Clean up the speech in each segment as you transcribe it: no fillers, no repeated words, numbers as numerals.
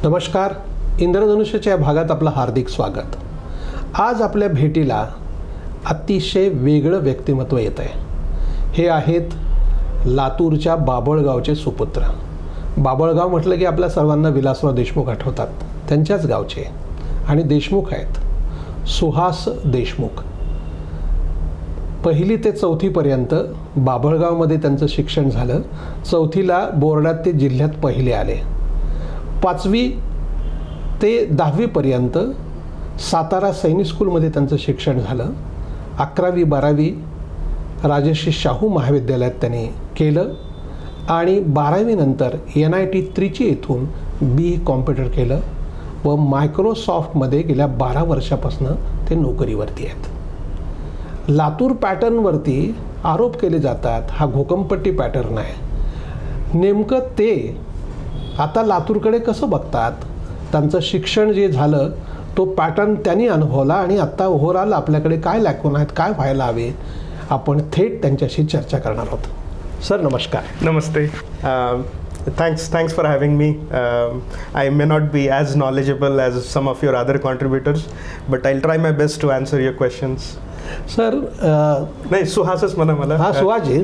नमस्कार, इंद्रधनुष्याच्या भागात आपलं हार्दिक स्वागत. आज आपल्या भेटीला अतिशय वेगळं व्यक्तिमत्व येत आहे. हे आहेत लातूरच्या बाभळगावचे सुपुत्र. बाभळगाव म्हटलं की आपल्या सर्वांना विलासराव देशमुख आठवतात, त्यांच्याच गावचे आणि देशमुख आहेत, सुहास देशमुख. 1ली ते 4थीपर्यंत बाभळगावमध्ये त्यांचं शिक्षण झालं. 4थीला बोर्डात ते जिल्ह्यात पहिले आले. 5वी ते 10वीपर्यंत सातारा सैनिक स्कूलमध्ये त्यांचं शिक्षण झालं. 11वी 12वी राजश्री शाहू महाविद्यालयात त्यांनी केलं आणि 12वी नंतर NIT त्रिची येथून BE कॉम्प्युटर केलं व मायक्रोसॉफ्टमध्ये गेल्या 12 वर्षापासून ते नोकरीवरती आहेत. लातूर पॅटर्नवरती आरोप केले जातात, हा घोकंपट्टी पॅटर्न आहे. नेमकं ते आता लातूरकडे कसं बघतात, त्यांचं शिक्षण जे झालं तो पॅटर्न त्यांनी अनुभवला आणि आत्ता ओव्हरऑल आपल्याकडे काय लॅकून आहेत, काय व्हायला हवे, आपण थेट त्यांच्याशी चर्चा करणार आहोत. सर नमस्कार. नमस्ते. Thanks for having me. I may not be as knowledgeable as some of your other contributors, but I'll try my best to answer your questions. Sir नाही, सुहासच म्हणा मला. हा सुहाजी,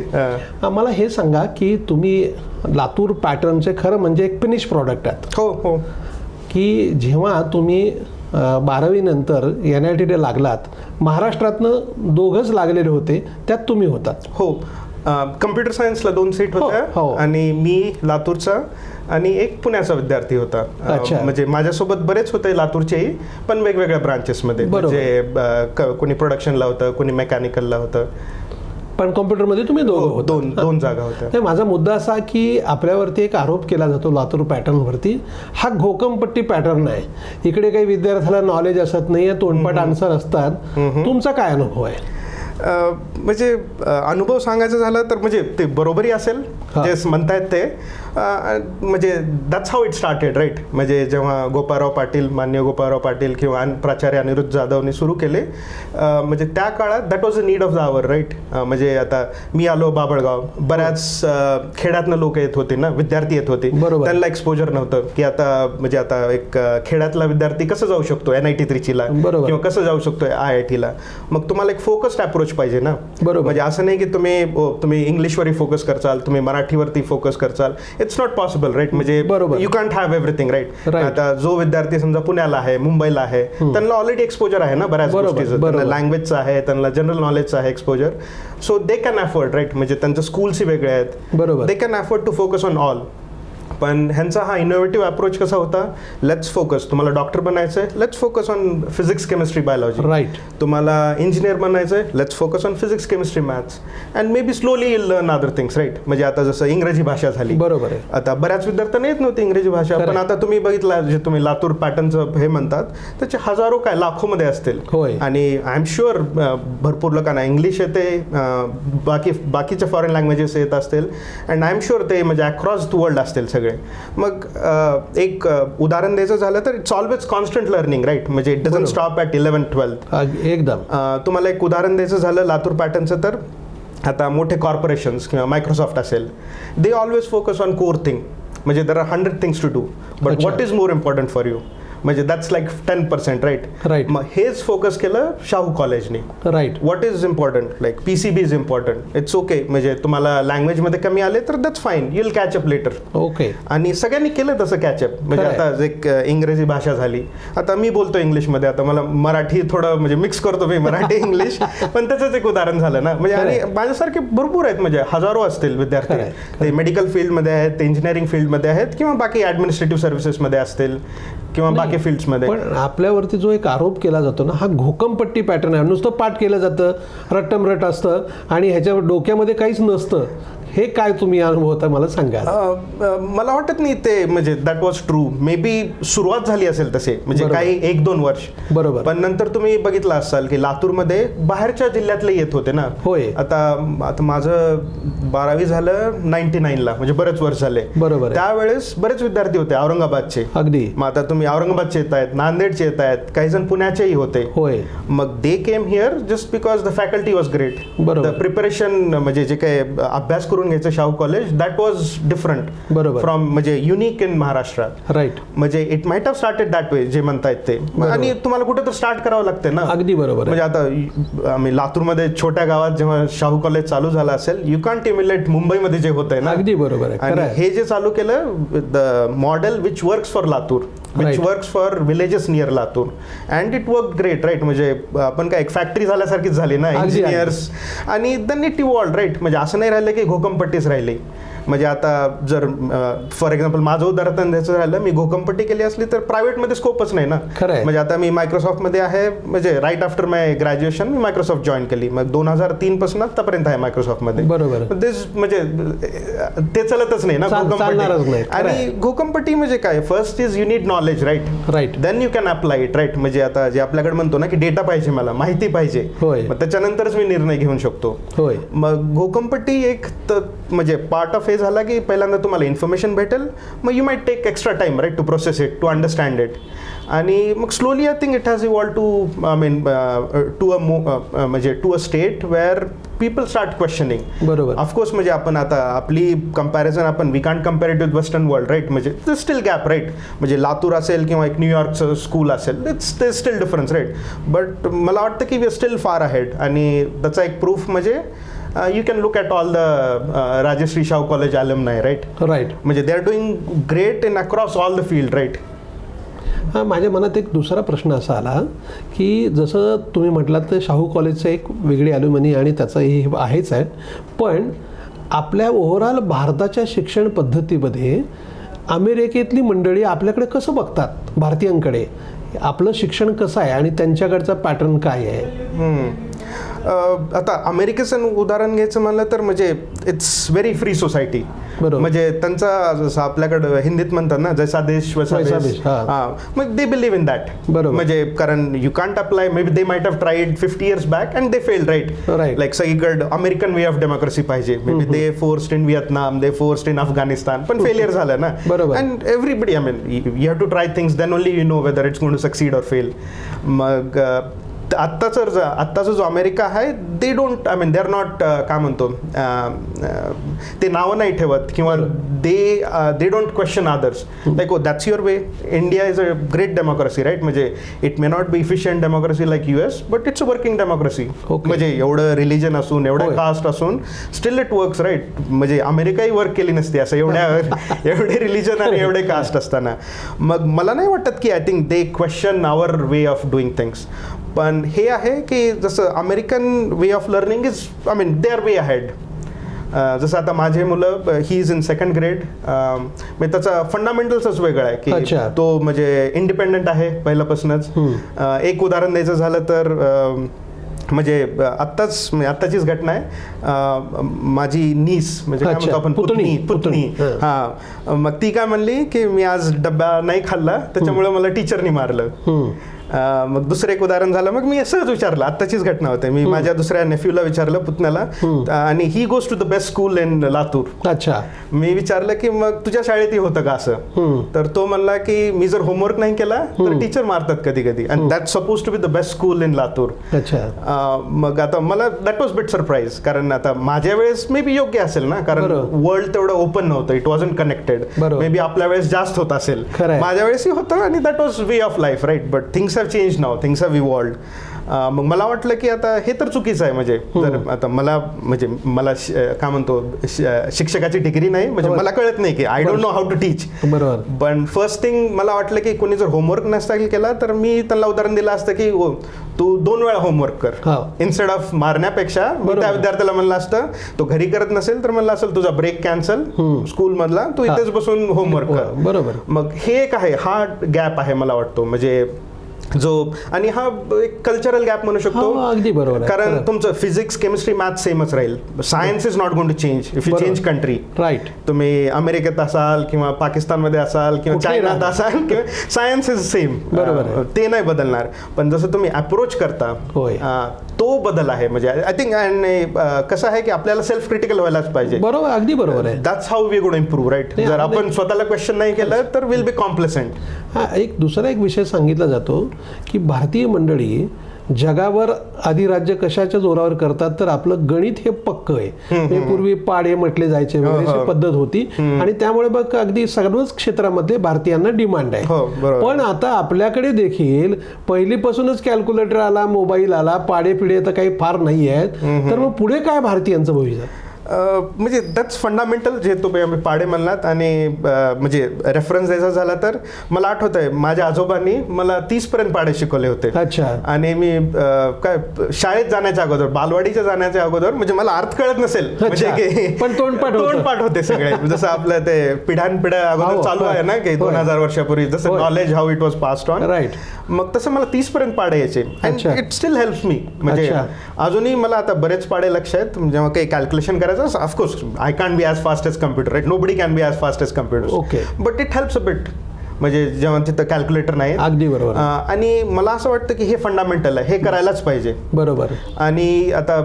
मला हे सांगा की तुम्ही लातूर पॅटर्नचे खरं म्हणजे एक फिनिश प्रॉडक्ट आहेत. हो हो. की जेव्हा तुम्ही 12वी नंतर NIT लागलात, महाराष्ट्रातनं दोघंच लागलेले होते, त्यात तुम्ही होतात. हो. कम्प्युटर सायन्सला 2 सीट होत्या आणि मी लातूरचा आणि एक पुण्याचा विद्यार्थी होता. म्हणजे माझ्यासोबत बरेच होते लातूरचेही, पण वेगवेगळ्या ब्रांचेसमध्ये. म्हणजे कोणी प्रोडक्शनला होतं, कोणी मेकॅनिकलला होतं, पण कॉम्प्युटरमध्ये तुम्ही दोन जागा होत्या. माझा मुद्दा असा की आपल्यावरती एक आरोप केला जातो लातूर पॅटर्नवरती, हा घोकंपट्टी पॅटर्न आहे. इकडे काही विद्यार्थ्याला नॉलेज असत नाही, तोंडपाठ आन्सर असतात. तुमचा काय अनुभव आहे? म्हणजे अनुभव सांगायचा झाला तर म्हणजे ते बरोबरही असेल जे म्हणतायत ते. म्हणजे that's how it started, right. म्हणजे जेव्हा माननीय गोपाळराव पाटील किंवा प्राचार्य अनिरुद्ध जाधवने सुरू केले, म्हणजे त्या काळात that was a need of the hour, right. म्हणजे आता मी आलो बाभळगाव, बऱ्याच खेड्यातनं लोक येत होते ना, विद्यार्थी येत होते, त्यांना एक्सपोजर नव्हतं की आता म्हणजे आता एक खेड्यातला विद्यार्थी कसं जाऊ शकतो NIT त्रिचीला किंवा कसं जाऊ शकतो IITला. मग तुम्हाला एक फोकस्ड अप्रोच पाहिजे ना. म्हणजे असं नाही की तुम्ही इंग्लिशवरही फोकस करचाल, तुम्ही मराठीवरती फोकस करचाल. It's not possible, right. म्हणजे you can't have everything, right. आता जो विद्यार्थी समजा पुण्याला आहे, मुंबईला आहे, त्यांना ऑलरेडी एक्सपोजर आहे ना बऱ्याच गोष्टीचं. त्यांना लँग्वेजचं आहे, त्यांना जनरल नॉलेजचं आहे exposure. So they can afford, right. म्हणजे त्यांच्या स्कूल्सही वेगळे आहेत, they can afford to focus on all. पण ह्यांचा हा इनोव्हेटिव्ह अप्रोच कसा होता, लेट्स फोकस. तुम्हाला डॉक्टर बनायचं आहे, let's focus on physics, chemistry, biology. Right. तुम्हाला इंजिनियर बनायचं आहे, let's focus on physics, chemistry, maths, and maybe slowly you'll learn other things, right. म्हणजे आता जसं इंग्रजी भाषा झाली, बरोबर आहे. आता बऱ्याच विद्यार्थ्यांना येत नव्हती इंग्रजी भाषा, पण आता तुम्ही बघितलं जे तुम्ही लातूर पॅटर्नचं हे म्हणतात, त्याचे हजारो काय लाखोमध्ये असतील. आणि आय एम शुअर भरपूर लोकांना इंग्लिश येते, बाकीच्या फॉरेन लँग्वेजेस येत असतील, अँड आय एम शुअर ते म्हणजे अक्रॉस द वर्ल्ड असतील सगळे. मग एक उदाहरण द्यायचं झालं तर it's always constant learning, right. म्हणजे it doesn't stop at 11th-12th. एकदम. तुम्हाला एक उदाहरण द्यायचं झालं लातूर पॅटर्नचं तर आता मोठे कॉर्पोरेशन्स किंवा मायक्रोसॉफ्ट असेल, they always focus on core thing. म्हणजे there are 100 things to do, but what is more important for you. म्हणजे दॅट्स लाईक 10%, राईट. मग हेच फोकस केलं शाहू कॉलेजने, right. What is important, like PCB is important. It's okay. म्हणजे तुम्हाला लँग्वेजमध्ये कमी आले तर that's fine, you'll catch up later. Okay. आणि सगळ्यांनी केलं तसं कॅचअप. म्हणजे आता एक इंग्रजी भाषा झाली, आता मी बोलतो इंग्लिशमध्ये, आता मला मराठी थोडं म्हणजे मिक्स करतो मी मराठी इंग्लिश, पण त्याचंच एक उदाहरण झालं ना. म्हणजे आणि माझ्यासारखे भरपूर आहेत, म्हणजे हजारो असतील विद्यार्थी, ते मेडिकल फील्डमध्ये आहेत, ते इंजिनिअरिंग फील्डमध्ये आहेत, किंवा बाकी ॲडमिनिस्ट्रेटिव्ह सर्व्हिसेसमध्ये असतील, किंवा बाकी फील्ड्समध्ये. पण आपल्यावरती जो एक आरोप केला जातो ना, हा घोकंपट्टी पॅटर्न आहे. नुसतं पाठ केलं जातं, रट्टमरट असतं आणि ह्याच्या डोक्यामध्ये काहीच नसतं. हे काय तुम्ही अनुभवता मला सांगा. मला वाटत नाही ते म्हणजे that was true. May be सुरुवात झाली असेल तसे, म्हणजे काही 1-2 वर्ष, बरोबर. पण नंतर तुम्ही बघितलं असाल की लातूरमध्ये बाहेरच्या जिल्ह्यातले येत होते ना. होय. आता माझं 12वी झालं 99ला, म्हणजे बरेच वर्ष झाले, बरोबर. त्यावेळेस बरेच विद्यार्थी होते औरंगाबादचे. अगदी. मग आता तुम्ही औरंगाबादचे येत आहेत, नांदेडचे येत आहेत, काही जण पुण्याचेही होते. होय. मग they came here just because the faculty was great. बरोबर. प्रिपरेशन म्हणजे जे काही अभ्यास लातूरून घ्यायचं Shahu college, that was different बरोबर. फ्रॉम म्हणजे युनिक इन महाराष्ट्र. राईट. म्हणजे it might have started that way जे म्हणतायत ते. आणि तुम्हाला कुठे तर स्टार्ट करावं लागते ना. अगदी बरोबर. म्हणजे आता आम्ही लातूरमध्ये छोट्या गावात जेव्हा शाहू कॉलेज चालू झालं असेल, यू कॅन्ट इम्युलेट मुंबईमध्ये जे होत आहे ना. अगदी बरोबर आहे. आणि हे जे चालू केलं, the model which works for Latur, which works for villages near Latur, and it work great, right. म्हणजे आपण काय एक फॅक्टरी झाल्यासारखीच झाली ना, इंजिनियर्स. आणि देन इट इव्हॉल्व्ड, राईट. म्हणजे असं नाही राहिलं की घोकमपट्टीच राहिली. म्हणजे आता जर फॉर एक्झाम्पल माझं उदाहरण द्यायचं झालं, मी घोकमपट्टी केली असली तर प्रायव्हेटमध्ये स्कोपच नाही ना. म्हणजे आता मी मायक्रोसॉफ्टमध्ये आहे, म्हणजे राईट आफ्टर माय ग्रॅज्युएशन मी मायक्रोसॉफ्ट जॉईन केली. मग 2003 पासून आतापर्यंत आहे मायक्रोसॉफ्टमध्ये. बरोबर. म्हणजे ते चालतच नाही ना घोकमपट्टी. आणि घोकमपट्टी म्हणजे काय, first is you need knowledge, right. Right. Then you can apply it, right. म्हणजे आता जे आपल्याकडे म्हणतो ना की डेटा पाहिजे, मला माहिती पाहिजे, मग त्याच्यानंतरच मी निर्णय घेऊ शकतो. मग घोकमपट्टी एक म्हणजे पार्ट ऑफ झाला की पहिल्यांदा तुम्हाला इन्फॉर्मेशन भेटेल, मग you might take extra time, right, to process it, to understand it. आणि मग slowly I think it has evolve to I mean to a state where people start questioning. बरोबर. Of course म्हणजे आपण आता आपली कंपॅरिझन आपण we can't compare it with western world, right. म्हणजे still gap, right. म्हणजे लातूर असेल किंवा एक न्यूयॉर्कचं स्कूल असेल, it's still difference, right. But मला वाटतं की we are still far ahead. आणि त्याचा एक प्रूफ म्हणजे you can look at all the Rajashri Shahu College alumni, right? Right. म्हणजे they are doing great in across all the field, right? हां, माझ्या मनात एक दुसरा प्रश्न असा आला की जसं तुम्ही म्हटलात तर शाहू कॉलेजचं एक वेगळी ॲल्युमिनी आणि त्याचं हे आहेच आहे, पण आपल्या ओव्हरऑल भारताच्या शिक्षण पद्धतीमध्ये अमेरिकेतली मंडळी आपल्याकडे कसं बघतात, भारतीयांकडे आपलं शिक्षण कसं आहे आणि त्यांच्याकडचा पॅटर्न काय आहे? आता अमेरिकेचं उदाहरण घ्यायचं म्हणलं तर म्हणजे इट्स व्हेरी फ्री सोसायटी. म्हणजे त्यांचा जसं आपल्याकडं हिंदीत म्हणतात ना, जैसा देश वैसा देश. मग दे बिलीव्ह इन दॅट. म्हणजे कारण you can't apply, maybe they might have tried 50 years back and they failed, right. Like सगळीकडं अमेरिकन वे ऑफ डेमोक्रेसी पाहिजे. Maybe they forced in Vietnam, they forced in Afghanistan, पण failure झालं ना. And everybody, I mean you have to try things, then only you know whether it's going to succeed or fail. मग आत्ताचा जो America आहे, they don't, I mean they are not, काय म्हणतो, ते नावं नाही ठेवत किंवा they don't question others. Like oh that's your way. India is a great democracy, right. म्हणजे it may not be efficient democracy like US, but it's a working democracy. म्हणजे एवढं रिलिजन असून, एवढं कास्ट असून, स्टील इट वर्क्स, राईट. म्हणजे अमेरिकाही work केली नसते असं एवढे रिलिजन आणि एवढे कास्ट असताना. मग मला नाही वाटत की I think they question our way of doing things. पण हे आहे की जसं American way of learning is, I mean they are way ahead. जसं आता माझे मुलं, he is in 2nd grade, म्हणजे त्याचा फंडामेंटल्सच वेगळा आहे की तो म्हणजे इंडिपेंडंट आहे पहिल्यापासूनच. एक उदाहरण द्यायचं झालं तर म्हणजे आत्ताचीच घटना आहे. माझी नीस, म्हणजे काय म्हणतो आपण, पुतणी. हां, मग ती काय म्हणली की मी आज डब्बा नाही खाल्ला, त्याच्यामुळे मला टीचरनी मारलं. मग दुसरं एक उदाहरण झालं, मग मी सहज विचारलं, आत्ताचीच घटना होते, मी माझ्या दुसऱ्या नेफ्यूला विचारलं, पुतण्याला, आणि he goes to the best school in Latur. अच्छा. मी विचारलं की मग तुझ्या शाळेतही होतं का असं? तर तो म्हणला की मी जर होमवर्क नाही केला तर टीचर मारतात कधी कधी, and that suppose to be the best school in Latur. मग आता मला दॅट वॉज बिट सरप्राईज, कारण आता माझ्या वेळेस मे बी योग्य असेल ना, कारण वर्ल्ड तेवढं ओपन नव्हतं, it wasn't connected. Maybe आपल्या वेळेस जास्त होत असेल, माझ्या वेळेसही होतं, आणि that was way of life, right. But things have change now, things have evolved. मग मला वाटलं की आता हे तर चुकीचं आहे. म्हणजे जर आता मला काय म्हणतो, शिक्षकाची डिग्री नाही, म्हणजे मला कळत नाही की I don't know how to teach. बरोबर. पण फर्स्ट थिंग मला वाटलं की कोणी जर होमवर्क नसता केला तर मी त्यांना उदाहरण दिलं असतं की तू 2 वेळा होमवर्क कर, इन्स्टेड ऑफ मारण्यापेक्षा. मी त्या विद्यार्थ्याला म्हणलं असतं, तो घरी करत नसेल तर म्हणलं असेल तुझा ब्रेक कॅन्सल स्कूल मधला, तू इथेच बसून होमवर्क कर. बरोबर. मग हे एक आहे, हा गॅप आहे मला वाटतो, म्हणजे जो, आणि हा एक कल्चरल गॅप म्हणू शकतो. अगदी बरोबर. कारण तुमचं फिजिक्स, केमिस्ट्री, मॅथ सेमच राहील. Science is not going to change if you change country, right. तुम्ही अमेरिकेत असाल किंवा पाकिस्तानमध्ये असाल किंवा चायनात असाल, किंवा सायन्स इज सेम, बरोबर, ते नाही बदलणार. पण जसं तुम्ही अप्रोच करता, तो बदल आहे. म्हणजे आय थिंक, अँड कसं आहे की आपल्याला सेल्फ क्रिटिकल व्हायलाच पाहिजे. बरोबर, अगदी बरोबर आहे. दॅट्स हाऊ वी गोड इम्प्रूव्ह, राईट. जर आपण स्वतःला क्वेश्चन नाही केलं तर विल बी कॉम्प्लेसेंट. हा, एक दुसरा एक विषय सांगितला जातो की भारतीय मंडळी जगावर अधिराज्य कशाच्या जोरावर करतात तर आपलं गणित हे पक्क आहे. हे पूर्वी पाडे म्हटले जायचे वगैरे पद्धत होती आणि त्यामुळे बघ अगदी सर्वच क्षेत्रामध्ये भारतीयांना डिमांड आहे. पण आता आपल्याकडे देखील पहिलीपासूनच कॅल्क्युलेटर आला, मोबाईल आला, पाडे पिढे तर काही फार नाही आहेत. तर मग पुढे काय भारतीयांचं भविष्य? म्हणजे दॅट्स फंडामेंटल जे तुम्ही पाडे म्हणलात. आणि म्हणजे रेफरन्स द्यायचा झाला तर मला आठवत आहे माझ्या आजोबांनी मला 30 पर्यंत पाडे शिकवले होते. अच्छा. आणि मी काय शाळेत जाण्याच्या अगोदर, बालवाडीच्या जाण्याच्या अगोदर म्हणजे मला अर्थ कळत नसेल म्हणजे पण तोंडपाठ होते सगळे. जसं आपलं ते पिढ्यानपिढ्या अगोदर चालू आहे ना की 2000 वर्षापूर्वी जसं knowledge how it was passed on, right. मग तसं मला 30 पर्यंत पाडे यायचे. It still helps me. म्हणजे अजूनही मला आता बरेच पाडे लक्ष आहेत. जेव्हा काही कॅल्क्युलेशन करायचं, of course I can't be as fast as computer, right? Nobody can be as fast as computers. Okay. But it helps a bit. म्हणजे जेव्हा तिथं कॅल्क्युलेटर नाही. अगदी बरोबर. आणि मला असं वाटतं की हे फंडामेंटल आहे, हे करायलाच पाहिजे. बरोबर. आणि आता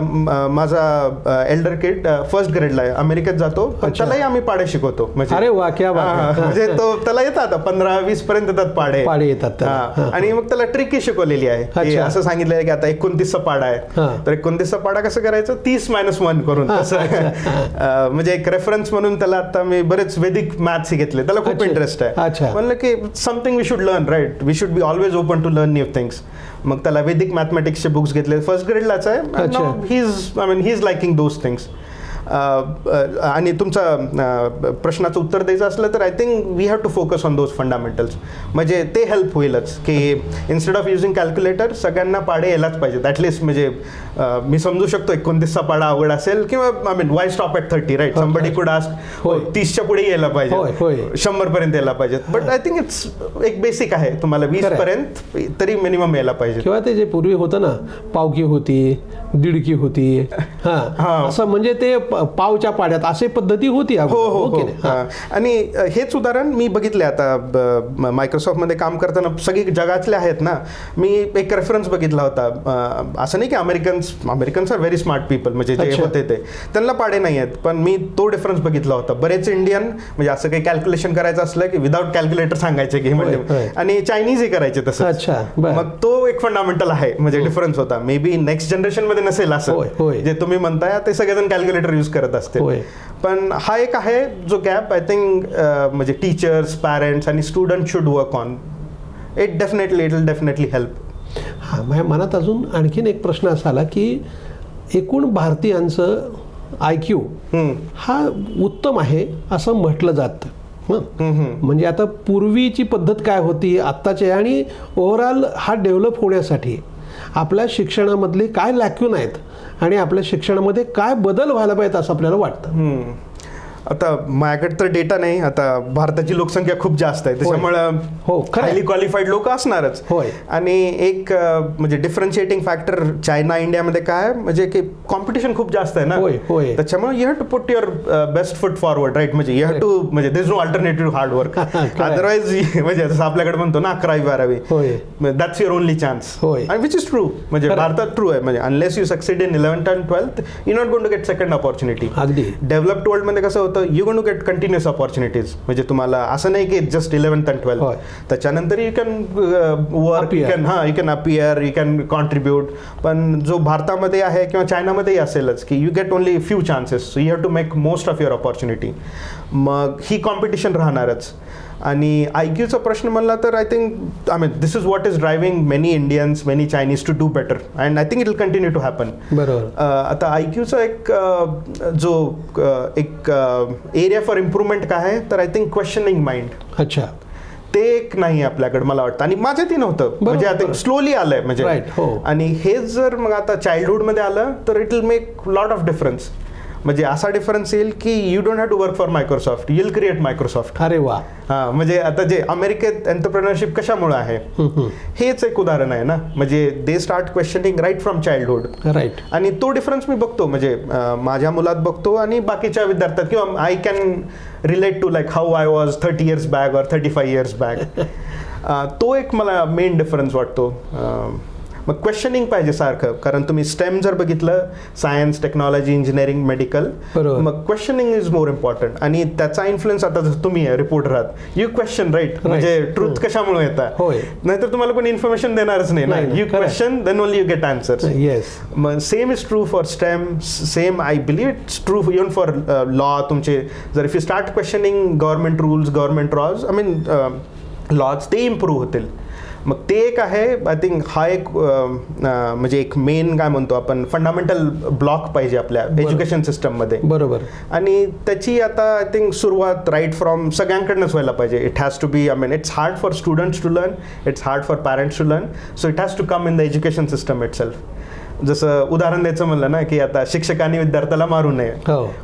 माझा एल्डर किड फर्स्ट ग्रेडला आहे, अमेरिकेत जातो, पण त्यालाही आम्ही पाडे शिकवतो. म्हणजे अरे वा, क्या बात. म्हणजे तो त्याला येतात 15-20 पर्यंत येतात पाडे येतात. आणि मग त्याला ट्रिक शिकवलेली आहे. असं सांगितलं आहे की आता 29चा पाडा आहे, तर 29चा पाडा कसं करायचं, 30-1 करून तसं. म्हणजे एक रेफरन्स म्हणून त्याला आता मी बरेच वैदिक मॅथ्स घेतले, त्याला खूप इंटरेस्ट आहे. म्हणलं की something we should learn, right? We should be always open to learn new things. मग त्याला वैदिक मॅथमॅटिक्सचे बुक्स घेतले, फर्स्ट ग्रेडलाच आहे. He is liking those things. आणि तुमचा प्रश्नाचं उत्तर द्यायचं असलं तर I think we have to focus on those fundamentals. म्हणजे ते हेल्प होईलच की इन्स्टेड ऑफ युझिंग कॅल्क्युलेटर सगळ्यांना पाडे यायलाच पाहिजेत ॲटलिस्ट. म्हणजे मी समजू शकतो 29चा पाडा अवघड असेल किंवा I mean why stop at 30, right? Somebody could ask 30च्या पुढे यायला पाहिजे, 100 पर्यंत यायला पाहिजेत. बट आय थिंक इट्स एक बेसिक आहे, तुम्हाला 20 पर्यंत तरी मिनिमम यायला पाहिजे. किंवा ते जे पूर्वी होतं ना, पावकी होती, दीडकी होती, असं म्हणजे ते पावच्या पाड्यात असे पद्धती होती. हो. आणि हेच उदाहरण मी बघितले आता मायक्रोसॉफ्टमध्ये काम करताना. सगळी जगातले आहेत ना, मी एक रेफरन्स बघितला होता. असं नाही की Americans are very smart people, म्हणजे जे होते ते त्यांना पाडे नाही आहेत, पण मी तो डिफरन्स बघितला होता. बरेच इंडियन म्हणजे असं काही कॅल्क्युलेशन करायचं असलं की विदाउट कॅल्क्युलेटर सांगायचे की म्हणजे, आणि चायनीजही करायचे तसं. मग तो एक फंडामेंटल आहे, म्हणजे डिफरन्स होता. मे बी नेक्स्ट जनरेशन मध्ये नसेल असं जे तुम्ही म्हणताय, ते सगळेजण कॅल्क्युलेटर यूज करत असते. पण हा एक आहे जो गॅप आय थिंक म्हणजे टीचर्स, पॅरेंट्स आणि student should work on it. It will definitely help. हां, माझ्या मनात अजून आणखीन एक प्रश्न असा आला की एकूण भारतीयांचं IQ हा उत्तम आहे असं म्हटलं जातं. म्हणजे आता पूर्वीची पद्धत काय होती, आत्ताची, आणि ओव्हरऑल हा डेव्हलप होण्यासाठी आपल्या शिक्षणामधले काय लॅक्यून आहेत आणि आपल्या शिक्षणामध्ये काय बदल व्हायला पाहिजेत असं आपल्याला वाटतं? आता माझ्याकडे तर डेटा नाही. आता भारताची लोकसंख्या खूप जास्त आहे, त्याच्यामुळं हायली क्वालिफाईड लोक असणारच. आणि एक म्हणजे डिफरन्शिएटिंग फॅक्टर चायना इंडियामध्ये काय म्हणजे की कॉम्पिटिशन खूप जास्त आहे ना, त्याच्यामुळे you have to put your best foot forward, right? म्हणजे यू हॅव टू, म्हणजे there is no alternative hard work. Otherwise म्हणजे जसं आपल्याकडे म्हणतो ना 11वी-12वी, दॅट्स युअर ओनली चान्स. आणि विच इज ट्रू, म्हणजे भारतात ट्रू आहे. म्हणजे unless you succeed in 11th and 12th you not going to get second opportunity. Developed वर्ल्डमध्ये कसं you going to get continuous opportunities. म्हणजे तुम्हाला असं नाही की जस्ट 11th and 12th, त्याच्यानंतर you can work, you can appear, you can contribute. पण जो भारतामध्ये आहे किंवा चायनामध्येही असेलच की you get only few chances, so you have to make most of your opportunity. मग ही कॉम्पिटिशन राहणारच. आणि IQचा प्रश्न म्हणला तर I think I mean this is what is driving many Indians, many Chinese to do better, and I think it will continue to happen. आता IQचा एक जो एक एरिया फॉर इम्प्रूव्हमेंट काय आहे तर आय थिंक क्वेश्चनिंग माइंड. अच्छा. ते एक नाही आपल्याकडे मला वाटतं, आणि माझ्यातही नव्हतं. म्हणजे आता स्लोली आलंय म्हणजे. आणि हेच जर मग आता चाइल्डहुडमध्ये आलं तर it will make lot of difference. म्हणजे असा डिफरन्स येईल की you don't have to work for Microsoft, you will create Microsoft. अरे वा. म्हणजे आता जे अमेरिकेत एंटरप्रेनरशिप कशामुळे आहे हेच एक उदाहरण आहे ना. म्हणजे they start questioning right from childhood. Right. आणि तो डिफरन्स मी बघतो, म्हणजे माझ्या मुलात बघतो आणि बाकीच्या विद्यार्थ्यात, किंवा I can relate to like how I was 30 years back और 35 years बॅक. तो एक मला मेन डिफरन्स वाटतो. मग क्वेश्चनिंग पाहिजे सारखं, कारण तुम्ही स्टेम जर बघितलं, सायन्स, टेक्नॉलॉजी, इंजिनिअरिंग, मेडिकल, बरोबर. मग क्वेश्चनिंग इज मोर इम्पॉर्टंट. आणि त्याचा इन्फ्लुएन्स, आता जर तुम्ही रिपोर्टर आहात, यू क्वेश्चन, राईट, म्हणजे ट्रूथ कशामुळे येतात, होय. नाहीतर तुम्हाला कोणी इन्फॉर्मेशन देणारच नाही ना. You question, then only you get answers. Yes. मग same is true for STEM, same I believe it's true even for law. तुमचे जर if you start questioning government rules, government laws, I mean laws, ते improve होतील. मग ते एक आहे, I think हा एक म्हणजे एक मेन काय म्हणतो आपण फंडामेंटल ब्लॉक पाहिजे आपल्या एज्युकेशन सिस्टममध्ये. बरोबर. आणि त्याची आता आय थिंक सुरुवात राईट फ्रॉम सगळ्यांकडनंच व्हायला पाहिजे. It has to be, I mean it's hard for students to learn, it's hard for parents to learn, so it has to come in the education system itself. जसं उदाहरण द्यायचं म्हणलं ना, की आता शिक्षकांनी विद्यार्थ्याला मारू नये,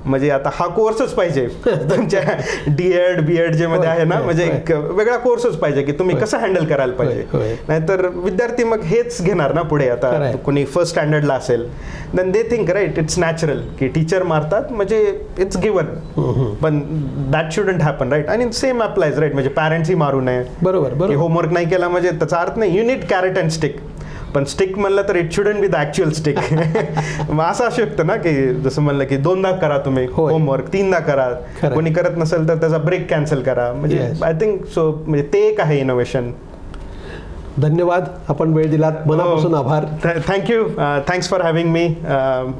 म्हणजे आता हा कोर्सच पाहिजे तुमच्या डीएड बीएड जे मध्ये आहे ना, म्हणजे एक वेगळा कोर्सच पाहिजे की तुम्ही कसं हँडल करायला पाहिजे. नाहीतर विद्यार्थी मग हेच घेणार ना पुढे. आता कोणी फर्स्ट स्टँडर्डला असेल, then they think right it's natural की टीचर मारतात म्हणजे इट्स गिवन, पण दॅट शुडंट हॅपन, राईट. आणि सेम अप्लायज, राईट, म्हणजे पॅरेंट्सही मारू नये. बरोबर. होमवर्क नाही केला म्हणजे त्याचा अर्थ नाही, you need carrot and stick, पण स्टिक म्हणलं तर it shouldn't be the actual stick. मग असं असू शकतं ना की जसं म्हणलं की 2दा करा तुम्ही होमवर्क, 3दा करा, कोणी करत नसेल तर त्याचा ब्रेक कॅन्सल करा. म्हणजे आय थिंक सो, म्हणजे ते एक आहे इनोव्हेशन. धन्यवाद, आपण वेळ दिलात, मनापासून आभार. Thank you, thanks for having me.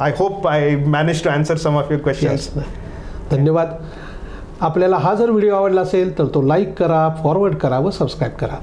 I hope I manage to answer some of your questions. धन्यवाद. आपल्याला हा जर व्हिडिओ आवडला असेल तर तो लाईक करा, फॉरवर्ड करा व सबस्क्राईब करा.